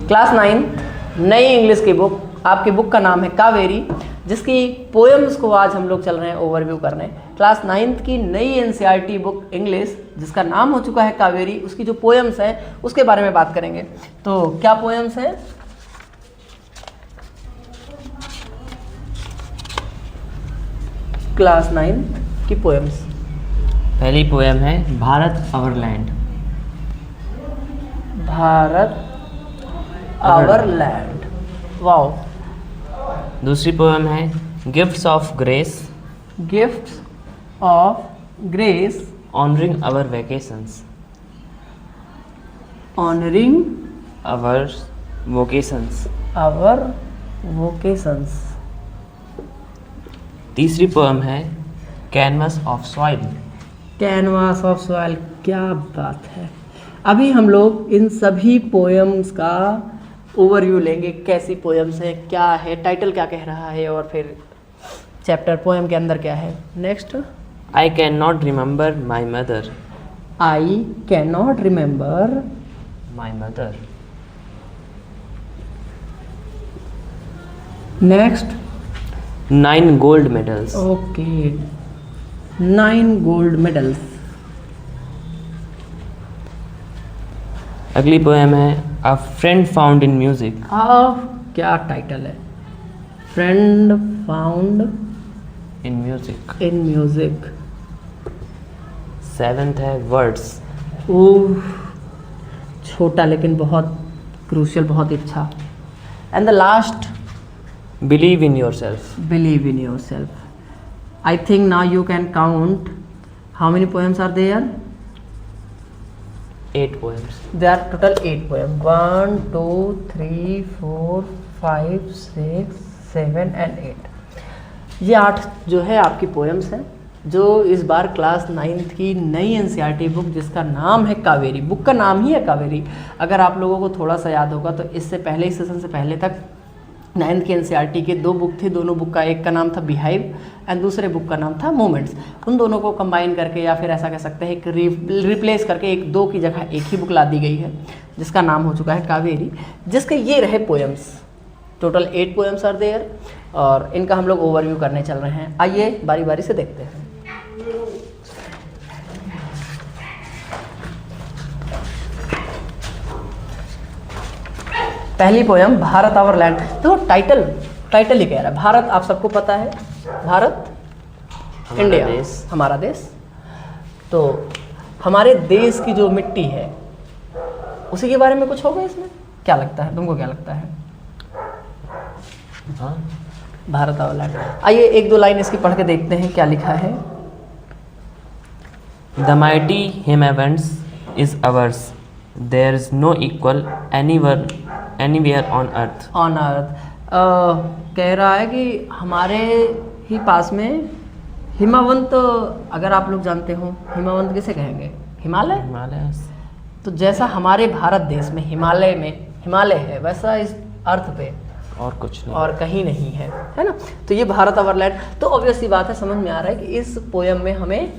Class 9 नई English की book, आपकी बुक का नाम है कावेरी, जिसकी पोएम्स को आज हम लोग चल रहे हैं ओवरव्यू करने। क्लास 9th की नई एनसीईआरटी बुक इंग्लिश जिसका नाम हो चुका है कावेरी, उसकी जो पोएम्स हैं उसके बारे में बात करेंगे। तो क्या पोएम्स हैं? क्लास 9 की पोएम्स। पहली पोएम है Bharat our land. Bharat our land, wow. दूसरी पोएम है gifts of grace. Gifts of grace, honouring our vacations. Honouring our vocations. Our vocations. तीसरी पोएम है canvas of soil. Canvas of soil, क्या बात है। अभी हम लोग इन सभी पोएम्स का ओवरव्यू लेंगे, कैसी पोएम्स है, क्या है, टाइटल क्या कह रहा है, और फिर चैप्टर पोएम के अंदर क्या है। Next, I can not remember my mother. I can not remember my mother. Next, 9 gold medals. Okay, 9 gold medals. अगली पोएम है अ फ्रेंड फाउंड इन म्यूजिक। क्या टाइटल है? Friend found in music. In music. 7th है words. ओह, छोटा लेकिन बहुत crucial, बहुत अच्छा। And the last, believe in yourself. Believe in yourself. I think now you can count how many poems are there? 8 poems. There are total 8 poems. 1, 2, 3, 4, 5, 6, 7 and 8। ये 8 जो है आपकी पोएम्स हैं, जो इस बार क्लास 9th की नई NCERT book जिसका नाम है कावेरी, बुक का नाम ही है कावेरी। अगर आप लोगों को थोड़ा सा याद होगा तो इससे पहले, इस सेशन से पहले तक 9th की एनसीईआरटी के 2 बुक थी। दोनों बुक का, एक का नाम था बिहाइव एंड दूसरे बुक का नाम था मोमेंट्स। उन दोनों को कंबाइन करके, या फिर ऐसा कह सकते हैं एक रिप्लेस करके, एक 2 की जगह एक ही बुक ला दी गई है जिसका नाम हो चुका है कावेरी, जिसके ये रहे poems. Total 8 poems are there और इनका हम लोग ओवरव्यू करने चल रहे हैं। आइए बारी बारी से देखते हैं। पहली पोएम भारत आवर लैंड। तो टाइटल ही कह रहा है भारत, आप सबको पता है, भारत इंडिया, देश, हमारा देश। तो हमारे देश की जो मिट्टी है उसी के बारे में कुछ होगा इसमें, क्या लगता है तुमको, क्या लगता है? हाँ, भारत आवर लैंड। आइए 1-2 लाइन इसकी पढ़ के देखते हैं क्या लिखा है। The mighty Himavants is ours, there is no equal anywhere on earth. On earth, कह रहा है कि हमारे ही पास में हिमावंत, अगर आप लोग जानते हो हिमावंत किसे कहेंगे? हिमालय। हिमालय। तो जैसा हमारे भारत देश में हिमालय है, वैसा इस अर्थ पे और कुछ नहीं, और कहीं नहीं है, है ना। तो ये भारत आवर लैंड। तो ऑब्वियस सी बात है, समझ में आ रहा है कि इस पोयम में हमें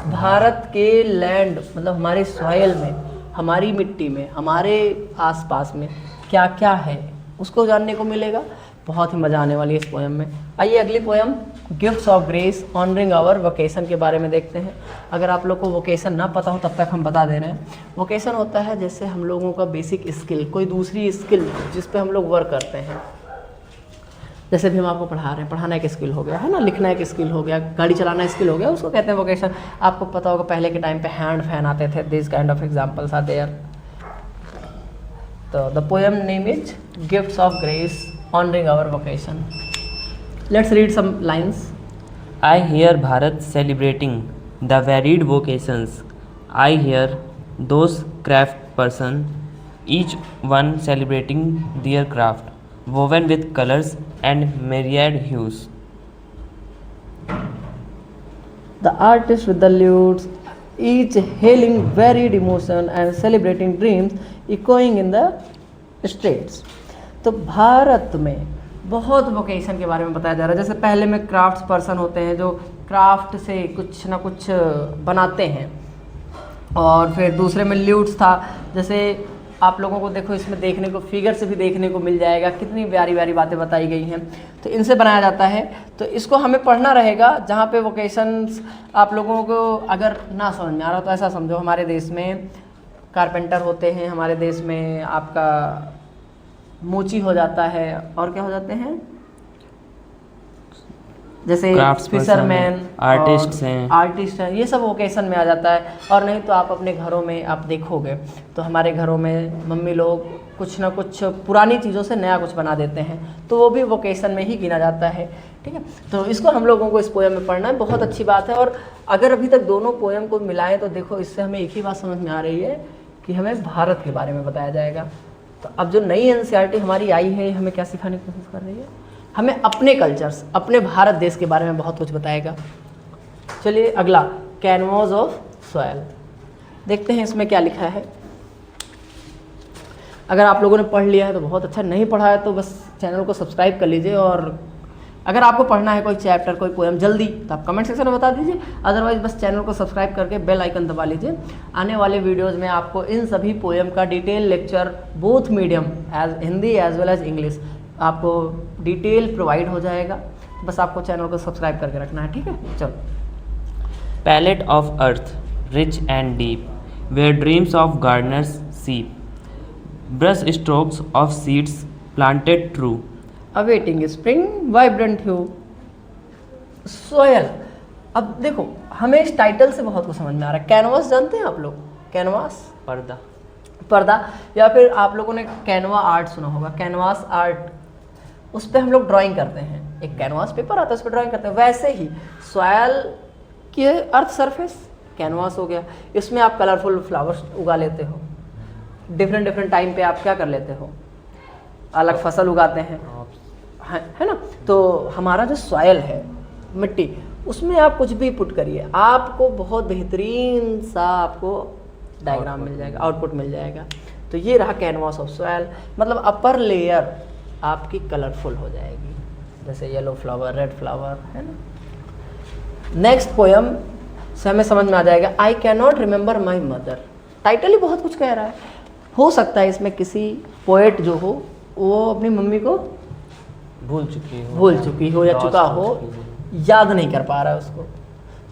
भारत के लैंड, मतलब हमारे सॉइल में, हमारी मिट्टी में, हमारे आसपास में क्या क्या है उसको जानने को मिलेगा। बहुत ही मज़ा आने वाली है इस पोएम में। आइए अगली poem gifts of grace honouring our vocation के बारे में देखते हैं। अगर आप लोग को वोकेशन ना पता हो तब तक हम बता दे रहे हैं। वोकेशन होता है जैसे हम लोगों का बेसिक स्किल, कोई दूसरी स्किल जिस पे हम लोग वर्क करते हैं। जैसे भी हम आपको पढ़ा रहे हैं, पढ़ाना एक स्किल हो गया है ना, लिखना एक स्किल हो गया, गाड़ी चलाना स्किल हो गया, उसको कहते हैं वोकेशन। आपको पता होगा पहले के टाइम पे हैंड फैन आते थे, this kind of examples are there. तो the poem name is gifts of grace honouring our vocation. Let's read some lines. I hear Bharat celebrating the varied vocations. I hear those craft person, each one celebrating their craft, woven with colors and myriad hues. The artist with the lutes, each hailing varied emotion and celebrating dreams, echoing in the streets. तो भारत में बहुत vocation के बारे में बताया जा रहा है। जैसे पहले में क्राफ्ट्स पर्सन होते हैं जो क्राफ्ट से कुछ ना कुछ बनाते हैं, और फिर दूसरे में ल्यूट्स था, जैसे आप लोगों को देखो इसमें देखने को फिगर से भी देखने को मिल जाएगा, कितनी प्यारी प्यारी बातें बताई गई हैं। तो इनसे बनाया जाता है, तो इसको हमें पढ़ना रहेगा। जहाँ पे वोकेशंस आप लोगों को अगर ना समझ में आ रहा तो ऐसा समझो, हमारे देश में कारपेंटर होते हैं, हमारे देश में आपका मोची हो जाता है, और क्या हो जाते हैं, जैसे फिशरमैन, आर्टिस्ट हैं, ये सब वोकेशन में आ जाता है। और नहीं तो आप अपने घरों में आप देखोगे तो हमारे घरों में मम्मी लोग कुछ ना कुछ पुरानी चीज़ों से नया कुछ बना देते हैं, तो वो भी वोकेशन में ही गिना जाता है। ठीक है, तो इसको हम लोगों को इस पोएम में पढ़ना है, बहुत अच्छी बात है। और अगर अभी तक दोनों पोएम को मिलाएं तो देखो इससे हमें एक ही बात समझ में आ रही है कि हमें भारत के बारे में बताया जाएगा। तो अब जो नई एनसीईआरटी हमारी आई है, हमें क्या सिखाने की कोशिश कर रही है, हमें अपने कल्चर्स, अपने भारत देश के बारे में बहुत कुछ बताएगा। चलिए अगला, कैनवास ऑफ सॉयल, देखते हैं इसमें क्या लिखा है। अगर आप लोगों ने पढ़ लिया है तो बहुत अच्छा, नहीं पढ़ा है तो बस चैनल को सब्सक्राइब कर लीजिए। और अगर आपको पढ़ना है कोई चैप्टर, कोई पोएम जल्दी, तो आप कमेंट सेक्शन में बता दीजिए, अदरवाइज बस चैनल को सब्सक्राइब करके बेल आइकन दबा लीजिए। आने वाले वीडियोज़ में आपको इन सभी पोएम का detail lecture both medium as Hindi as well as English आपको डिटेल प्रोवाइड हो जाएगा। बस आपको चैनल को सब्सक्राइब करके रखना है, ठीक है। चलो, palette of earth rich and deep, where dreams of gardeners seep, brush strokes of seeds planted true, awaiting spring vibrant hue, soil. अब देखो हमें इस टाइटल से बहुत कुछ समझ में आ रहा है। कैनवास जानते हैं आप लोग, कैनवास पर्दा, या फिर आप लोगों ने कैनवा आर्ट सुना होगा, कैनवास आर्ट, उस पर हम लोग ड्राइंग करते हैं। एक कैनवास पेपर आता है, उस पर ड्राइंग करते हैं। वैसे ही सॉयल की अर्थ सरफेस कैनवास हो गया, इसमें आप कलरफुल फ्लावर्स उगा लेते हो, डिफरेंट टाइम पे आप क्या कर लेते हो, अलग फसल उगाते हैं, है ना। तो हमारा जो सॉयल है, मिट्टी, उसमें आप कुछ भी पुट करिए, आपको बहुत बेहतरीन सा आपको डायग्राम मिल जाएगा, आउटपुट मिल जाएगा। तो ये रहा कैनवास ऑफ सॉयल, मतलब अपर लेयर आपकी कलरफुल हो जाएगी, जैसे येलो फ्लावर, रेड फ्लावर, है ना। नेक्स्ट पोएम से हमें समझ में आ जाएगा, I can not remember my mother. Title ही बहुत कुछ कह रहा है। हो सकता है इसमें किसी पोएट जो हो वो अपनी मम्मी को भूल चुकी हो या चुका हो, याद नहीं कर पा रहा है उसको।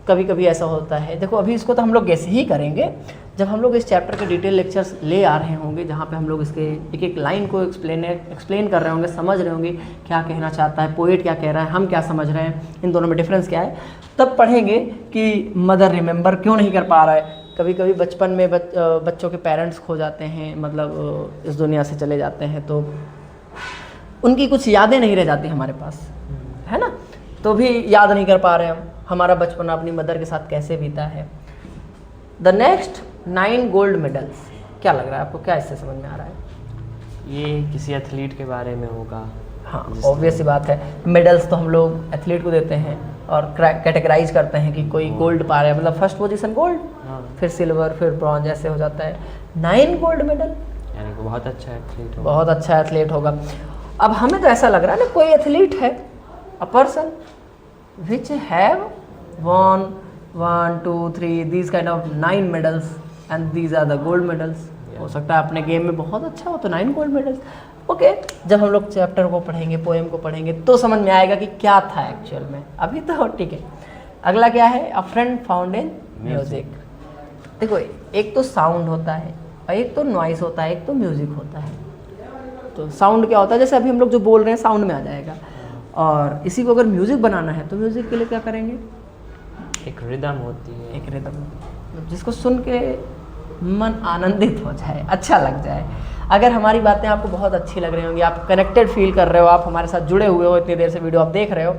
कभी कभी ऐसा होता है। देखो अभी इसको तो हम लोग कैसे ही करेंगे जब हम लोग इस चैप्टर के डिटेल लेक्चर्स ले आ रहे होंगे, जहाँ पे हम लोग इसके एक एक लाइन को एक्सप्लेन कर रहे होंगे, समझ रहे होंगे क्या कहना चाहता है पोएट, क्या कह रहा है, हम क्या समझ रहे हैं, इन दोनों में डिफरेंस क्या है। तब पढ़ेंगे कि मदर रिमेंबर क्यों नहीं कर पा रहा है। कभी कभी बचपन में बच्चों के पेरेंट्स खो जाते हैं, मतलब इस दुनिया से चले जाते हैं, तो उनकी कुछ यादें नहीं रह जाती हमारे पास, है ना। तो भी याद नहीं कर पा रहे हम हमारा बचपन अपनी मदर के साथ कैसे बीता है। द नेक्स्ट 9 गोल्ड मेडल्स, क्या लग रहा है आपको, क्या इससे समझ में आ रहा है? ये किसी एथलीट के बारे में होगा। हाँ, ऑब्वियस सी बात है। मेडल्स तो हम लोग एथलीट को देते हैं और कैटेगराइज करते हैं कि कोई गोल्ड पा रहा है, मतलब फर्स्ट पोजीशन गोल्ड, फिर सिल्वर, फिर ब्रॉन्ज, ऐसे हो जाता है। 9 गोल्ड मेडल, यानी कि बहुत अच्छा एथलीट होगा। बहुत अच्छा एथलीट होगा। अब हमें तो ऐसा लग रहा है ना कोई एथलीट है, a person which have won 1 2 3 these kind of 9 medals and these are the gold medals। हो सकता है अपने गेम में बहुत अच्छा हो तो 9 गोल्ड मेडल्स। ओके, जब हम लोग चैप्टर को पढ़ेंगे, पोएम को पढ़ेंगे, तो समझ में आएगा कि क्या था एक्चुअल में। अभी तो ठीक है। अगला क्या है, अ फ्रेंड फाउंड इन म्यूजिक। देखो एक तो साउंड होता है, एक तो नॉइस होता है, एक तो म्यूजिक होता है। तो साउंड क्या होता है, जैसे अभी हम लोग जो बोल रहे हैं साउंड में आ जाएगा, और इसी को अगर म्यूजिक बनाना है तो म्यूजिक के लिए क्या करेंगे, एक रिदम होती है, एक रिदम जिसको सुन के मन आनंदित हो जाए, अच्छा लग जाए। अगर हमारी बातें आपको बहुत अच्छी लग रही होंगी, आप कनेक्टेड फील कर रहे हो, आप हमारे साथ जुड़े हुए हो, इतनी देर से वीडियो आप देख रहे हो,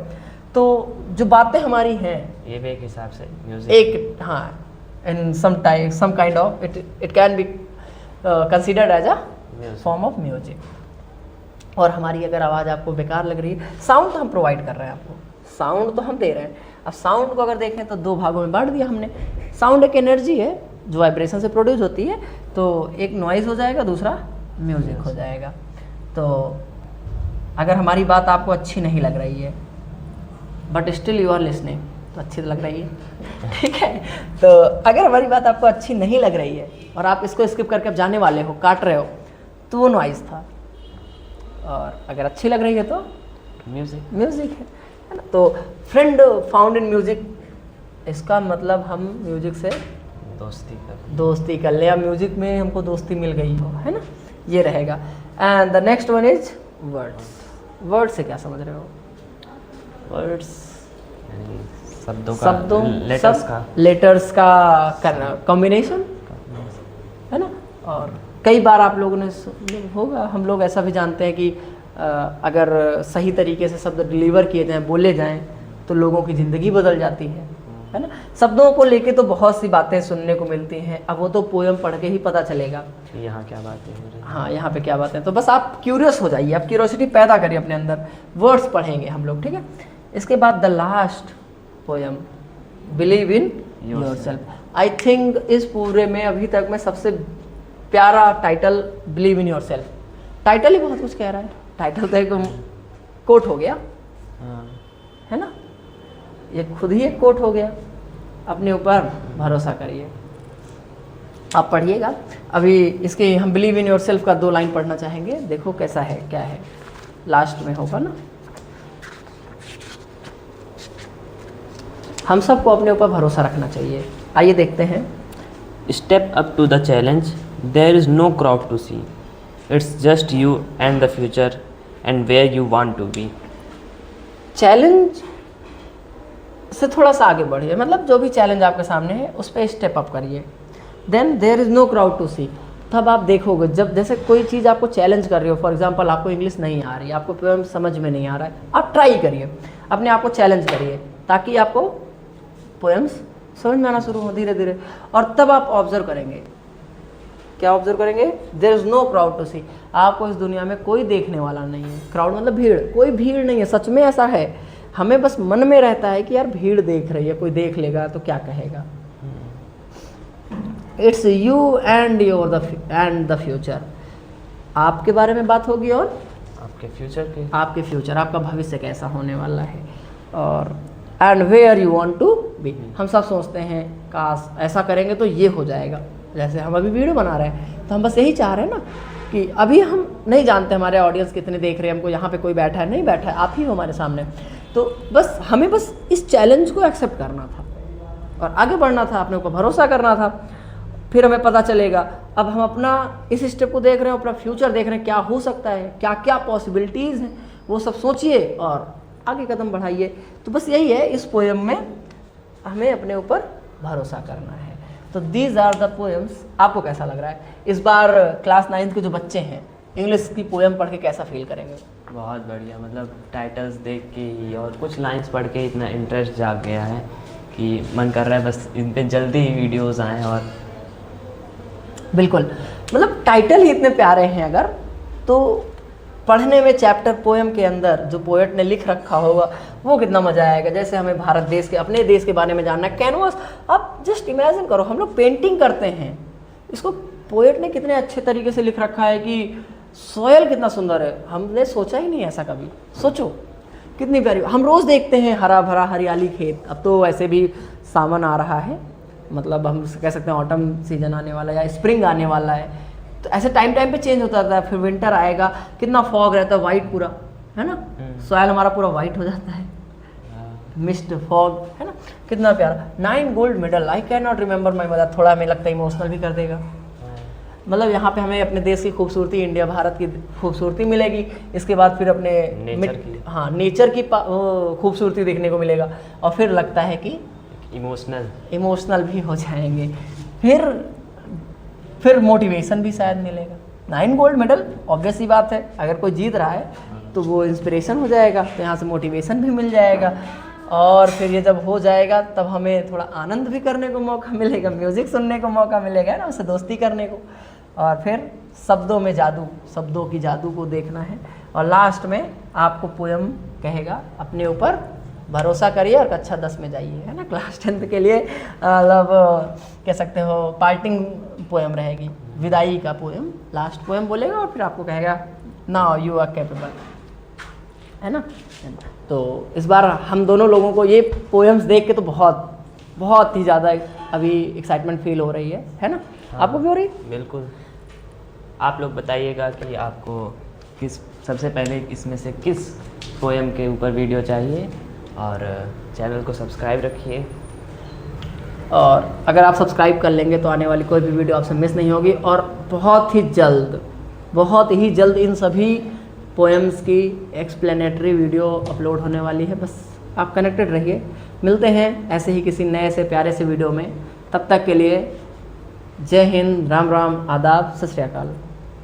तो जो बातें हमारी हैं ये भी एक हिसाब से म्यूजिक, एक हाँ, in some kind of it can be considered as a form of music. और हमारी अगर आवाज़ आपको बेकार लग रही है, साउंड तो हम प्रोवाइड कर रहे हैं आपको, साउंड तो हम दे रहे हैं। अब साउंड को अगर देखें तो 2 भागों में बांट दिया हमने। साउंड एक एनर्जी है जो वाइब्रेशन से प्रोड्यूस होती है, तो एक नॉइज़ हो जाएगा, दूसरा म्यूज़िक हो जाएगा। तो अगर हमारी बात आपको अच्छी नहीं लग रही है but still you are listening, तो अच्छी लग रही है, ठीक है। तो अगर हमारी बात आपको अच्छी नहीं लग रही है और आप इसको स्किप करके अब जाने वाले हो, काट रहे हो, तो वो नॉइज़ था। और अगर अच्छी लग रही है तो म्यूज़िक है ना। तो फ्रेंड फाउंड इन म्यूज़िक, इसका मतलब हम म्यूज़िक से दोस्ती कर ले, या म्यूज़िक में हमको दोस्ती मिल गई हो, है ना, ये रहेगा। And the next one is words. Word से क्या समझ रहे हो? वर्ड्स शब्दों लेटर्स का कॉम्बिनेशन, है ना। और कई बार आप लोगों ने होगा, हम लोग ऐसा भी जानते हैं कि अगर सही तरीके से शब्द डिलीवर किए जाएं, बोले जाएं, तो लोगों की ज़िंदगी बदल जाती है ना। शब्दों को लेके तो बहुत सी बातें सुनने को मिलती हैं, अब वो तो पोयम पढ़ के ही पता चलेगा यहाँ क्या बातें हो रही हैं। हाँ, यहाँ पे क्या बातें। तो बस आप क्यूरियस हो जाइए, आप क्यूरियोसिटी पैदा करिए अपने अंदर। वर्ड्स पढ़ेंगे हम लोग, ठीक है। इसके बाद the last poem, believe in yourself. I think इस पूरे में अभी तक में सबसे प्यारा title believe in yourself. Title ही बहुत कुछ कह रहा है, टाइटल तो एक कोट हो गया, है ना, ये खुद ही एक कोट हो गया। अपने ऊपर भरोसा करिए। आप पढ़िएगा। अभी इसके हम बिलीव इन योरसेल्फ का 2 लाइन पढ़ना चाहेंगे, देखो कैसा है, क्या है, लास्ट में होगा ना। हम सबको अपने ऊपर भरोसा रखना चाहिए। आइए देखते हैं। Step up to the challenge, there is no crowd to see, it's just you and the future and where you want to be. Challenge से थोड़ा सा आगे बढ़िए, मतलब जो भी चैलेंज आपके सामने है उस पर स्टेप अप करिए। Then there is no crowd to see, तब आप देखोगे जब जैसे कोई चीज़ आपको चैलेंज कर रही हो, फॉर एग्जांपल आपको इंग्लिश नहीं आ रही, आपको पोएम समझ में नहीं आ रहा है, आप ट्राई करिए, अपने आप को चैलेंज करिए, ताकि आपको पोएम्स समझ में आना शुरू हो धीरे धीरे। और तब आप ऑब्जर्व करेंगे, क्या ऑब्जर्व करेंगे? There is no crowd to see, आपको इस दुनिया में कोई देखने वाला नहीं है। क्राउड मतलब भीड़, कोई भीड़ नहीं है, सच में ऐसा है। हमें बस मन में रहता है कि यार भीड़ देख रही है, कोई देख लेगा तो क्या कहेगा। It's you and the future, आपके बारे में बात होगी और आपके फ्यूचर, आपका भविष्य कैसा होने वाला है। और and where you want to be, हम सब सोचते हैं काश ऐसा करेंगे तो ये हो जाएगा। जैसे हम अभी वीडियो बना रहे हैं तो हम बस यही चाह रहे हैं ना कि अभी हम नहीं जानते हमारे ऑडियंस कितने देख रहे हैं, हमको यहाँ पे कोई बैठा है नहीं बैठा है, आप ही हो हमारे सामने। तो बस हमें बस इस चैलेंज को एक्सेप्ट करना था और आगे बढ़ना था, अपने ऊपर भरोसा करना था, फिर हमें पता चलेगा। अब हम अपना इस स्टेप को देख रहे हैं, अपना फ्यूचर देख रहे हैं, क्या हो सकता है, क्या क्या पॉसिबिलिटीज़ हैं, वो सब सोचिए और आगे कदम बढ़ाइए। तो बस यही है, इस पोएम में हमें अपने ऊपर भरोसा करना है। तो दीज आर द पोएम्स। आपको कैसा लग रहा है? इस बार क्लास 9th के जो बच्चे हैं इंग्लिश की पोएम पढ़ के कैसा फील करेंगे? बहुत बढ़िया, मतलब टाइटल्स देख के ही और कुछ लाइंस पढ़ के इतना इंटरेस्ट जाग गया है कि मन कर रहा है बस इन पे जल्दी ही वीडियोस आएँ। और बिल्कुल, मतलब टाइटल ही इतने प्यारे हैं, अगर तो पढ़ने में चैप्टर पोएम के अंदर जो पोएट ने लिख रखा होगा वो कितना मज़ा आएगा। जैसे हमें भारत देश के, अपने देश के बारे में जानना है, कैनवास, आप जस्ट इमेजिन करो, हम लोग पेंटिंग करते हैं, इसको पोएट ने कितने अच्छे तरीके से लिख रखा है कि सॉयल कितना सुंदर है, हमने सोचा ही नहीं ऐसा कभी। सोचो कितनी प्यारी, हम रोज़ देखते हैं हरा भरा हरियाली खेत। अब तो वैसे भी सावन आ रहा है, मतलब हम कह सकते हैं ऑटम सीजन आने वाला है या स्प्रिंग आने वाला है, तो ऐसे टाइम टाइम पे चेंज होता रहता है। फिर विंटर आएगा, कितना फॉग रहता है, वाइट पूरा, है ना, सॉयल हमारा पूरा वाइट हो जाता है, मिस्ट फॉग, है ना, कितना प्यारा। 9 gold medal, I can not remember my mother, थोड़ा हमें लगता है इमोशनल भी कर देगा। मतलब यहाँ पे हमें अपने देश की खूबसूरती, इंडिया भारत की खूबसूरती मिलेगी, इसके बाद फिर अपने नेचर की खूबसूरती देखने को मिलेगा, और फिर लगता है कि इमोशनल भी हो जाएंगे, फिर मोटिवेशन भी शायद मिलेगा। 9 गोल्ड मेडल, ऑब्वियस सी बात है, अगर कोई जीत रहा है तो वो इंस्पिरेशन हो जाएगा, तो यहाँ से मोटिवेशन भी मिल जाएगा, और फिर ये जब हो जाएगा तब हमें थोड़ा आनंद भी करने को मौका मिलेगा, म्यूज़िक सुनने को मौका मिलेगा ना, उससे दोस्ती करने को, और फिर शब्दों में जादू, शब्दों की जादू को देखना है। और लास्ट में आपको पोएम कहेगा अपने ऊपर भरोसा करिए और कक्षा 10 में जाइए, है ना। क्लास 10th के लिए मतलब कह सकते हो पार्टिंग पोएम रहेगी, विदाई का पोएम, लास्ट पोएम बोलेगा और फिर आपको कहेगा नाउ यू आर कैपेबल, है ना। तो इस बार हम दोनों लोगों को ये पोएम्स देख के तो बहुत ही ज़्यादा अभी एक्साइटमेंट फील हो रही है ना। आपको भी हो रही? बिल्कुल। आप लोग बताइएगा कि आपको किस सबसे पहले इसमें से किस पोएम के ऊपर वीडियो चाहिए, और चैनल को सब्सक्राइब रखिए। और अगर आप सब्सक्राइब कर लेंगे तो आने वाली कोई भी वीडियो आपसे मिस नहीं होगी। और बहुत ही जल्द इन सभी पोएम्स की एक्सप्लेनेटरी वीडियो अपलोड होने वाली है। बस आप कनेक्टेड रहिए। मिलते हैं ऐसे ही किसी नए से प्यारे से वीडियो में। तब तक के लिए जय हिंद, राम राम, आदाब, सत श्री अकाल।